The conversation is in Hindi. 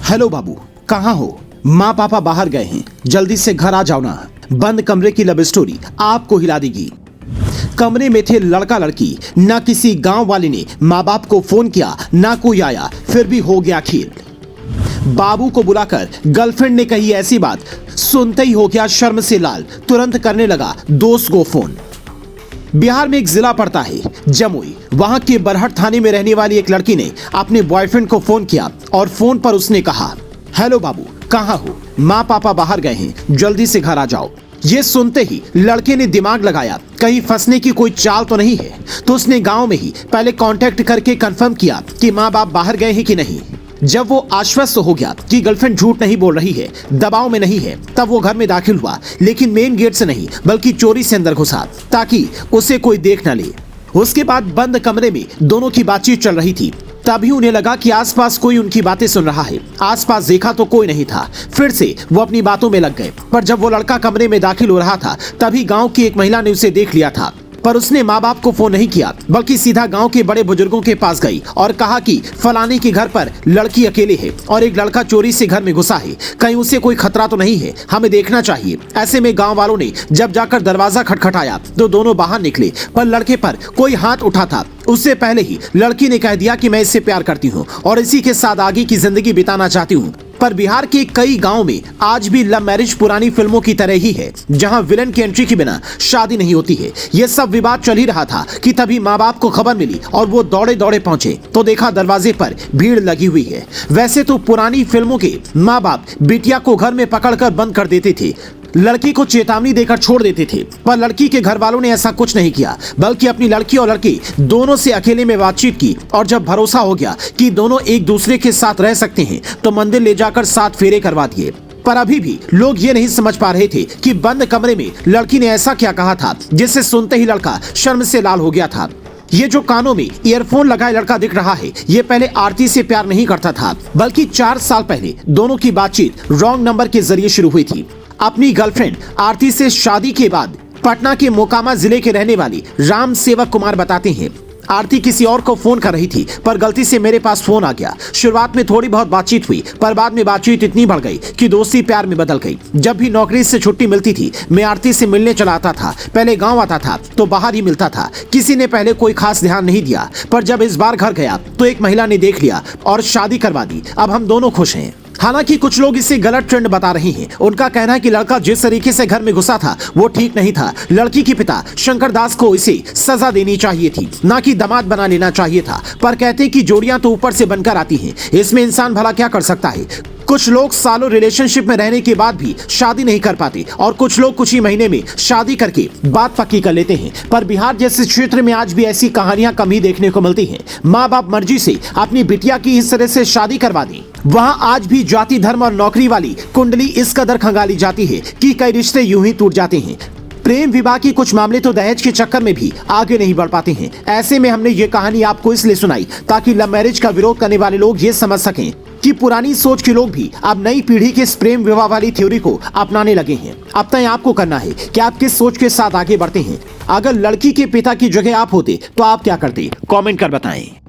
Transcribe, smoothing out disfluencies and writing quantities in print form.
हेलो बाबू, कहाँ हो? माँ पापा बाहर गए हैं, जल्दी से घर आ जाओ ना। बंद कमरे की लव स्टोरी आपको हिला देगी। कमरे में थे लड़का लड़की। ना किसी गांव वाले ने माँ बाप को फोन किया, ना कोई आया, फिर भी हो गया खेल। बाबू को बुलाकर गर्लफ्रेंड ने कही ऐसी बात, सुनते ही हो गया शर्म से लाल। तुरंत करने लगा दोस्त को फोन। बिहार में एक जिला पड़ता है जमुई। वहां के बरहट थाने में रहने वाली एक लड़की ने अपने बॉयफ्रेंड को फोन किया और फोन पर उसने कहा, हेलो बाबू, कहाँ हो? माँ पापा बाहर गए हैं, जल्दी से घर आ जाओ। ये सुनते ही लड़के ने दिमाग लगाया, कहीं फंसने की कोई चाल तो नहीं है। तो उसने गांव में ही पहले कांटेक्ट करके कंफर्म किया कि माँ बाप बाहर गए हैं कि नहीं। जब वो आश्वस्त हो गया कि गर्लफ्रेंड झूठ नहीं बोल रही है, दबाव में नहीं है, तब वो घर में दाखिल हुआ, लेकिन मेन गेट से नहीं बल्कि चोरी से अंदर घुसा ताकि उसे कोई देख न ले। उसके बाद बंद कमरे में दोनों की बातचीत चल रही थी। तभी उन्हें लगा कि आसपास कोई उनकी बातें सुन रहा है। आसपास देखा तो कोई नहीं था। फिर से वो अपनी बातों में लग गए। पर जब वो लड़का कमरे में दाखिल हो रहा था, तभी गांव की एक महिला ने उसे देख लिया था। पर उसने माँ बाप को फोन नहीं किया, बल्कि सीधा गांव के बड़े बुजुर्गों के पास गई और कहा कि फलाने के घर पर लड़की अकेले है और एक लड़का चोरी से घर में घुसा है, कहीं उसे कोई खतरा तो नहीं है, हमें देखना चाहिए। ऐसे में गांव वालों ने जब जाकर दरवाजा खटखटाया तो दोनों बाहर निकले, पर लड़के पर कोई हाथ उठा था। उससे पहले ही लड़की ने कह दिया कि मैं इससे प्यार करती हूँ और इसी के साथ आगे की जिंदगी बिताना चाहती हूँ। पर बिहार के कई गांव में आज भी लव मैरिज पुरानी फिल्मों की तरह ही है, जहां विलन की एंट्री के बिना शादी नहीं होती है। यह सब विवाद चल ही रहा था कि तभी माँ बाप को खबर मिली और वो दौड़े दौड़े पहुंचे तो देखा दरवाजे पर भीड़ लगी हुई है। वैसे तो पुरानी फिल्मों के माँ बाप बिटिया को घर में पकड़कर बंद कर देते थे, लड़की को चेतावनी देकर छोड़ देते थे, पर लड़की के घर वालों ने ऐसा कुछ नहीं किया, बल्कि अपनी लड़की और लड़के दोनों से अकेले में बातचीत की। और जब भरोसा हो गया कि दोनों एक दूसरे के साथ रह सकते हैं, तो मंदिर ले जाकर 7 फेरे करवा दिए। पर अभी भी लोग ये नहीं समझ पा रहे थे कि बंद कमरे में लड़की ने ऐसा क्या कहा था जिसे सुनते ही लड़का शर्म से लाल हो गया था। ये जो कानों में ईयरफोन लगाए लड़का दिख रहा है, ये पहले आरती से प्यार नहीं करता था, बल्कि 4 साल पहले दोनों की बातचीत रॉन्ग नंबर के जरिए शुरू हुई थी। अपनी गर्लफ्रेंड आरती से शादी के बाद पटना के मोकामा जिले के रहने वाली राम सेवक कुमार बताते हैं, आरती किसी और को फोन कर रही थी, पर गलती से मेरे पास फोन आ गया। शुरुआत में थोड़ी बहुत बातचीत हुई, पर बाद में बातचीत इतनी बढ़ गई कि दोस्ती प्यार में बदल गई। जब भी नौकरी से छुट्टी मिलती थी, मैं आरती से मिलने चला आता था। पहले गांव आता था तो बाहर ही मिलता था, किसी ने पहले कोई खास ध्यान नहीं दिया, पर जब इस बार घर गया तो एक महिला ने देख लिया और शादी करवा दी। अब हम दोनों खुश हैं। हालांकि कुछ लोग इसे गलत ट्रेंड बता रहे हैं। उनका कहना है कि लड़का जिस तरीके से घर में घुसा था वो ठीक नहीं था। लड़की के पिता शंकर दास को इसे सजा देनी चाहिए थी, ना कि दामाद बना लेना चाहिए था। पर कहते हैं कि जोड़ियां तो ऊपर से बनकर आती हैं, इसमें इंसान भला क्या कर सकता है। कुछ लोग सालों रिलेशनशिप में रहने के बाद भी शादी नहीं कर पाते और कुछ लोग कुछ ही महीने में शादी करके बात पक्की कर लेते हैं। पर बिहार जैसे क्षेत्र में आज भी ऐसी कहानियां कम ही देखने को मिलती हैं। माँ बाप मर्जी से अपनी बिटिया की इस तरह से शादी करवा दी। वहाँ आज भी जाति धर्म और नौकरी वाली कुंडली इस कदर खंगाली जाती है कि कई रिश्ते यूं ही टूट जाते हैं। प्रेम विवाह के कुछ मामले तो दहेज के चक्कर में भी आगे नहीं बढ़ पाते हैं। ऐसे में हमने ये कहानी आपको इसलिए सुनाई ताकि लव मैरिज का विरोध करने वाले लोग ये समझ सकें कि पुरानी सोच के लोग भी अब नई पीढ़ी के इस प्रेम विवाह वाली थ्योरी को अपनाने लगे हैं। अब तय आपको करना है कि आप किस सोच के साथ आगे बढ़ते हैं। अगर लड़की के पिता की जगह आप होते तो आप क्या करते? कमेंट कर बताएं।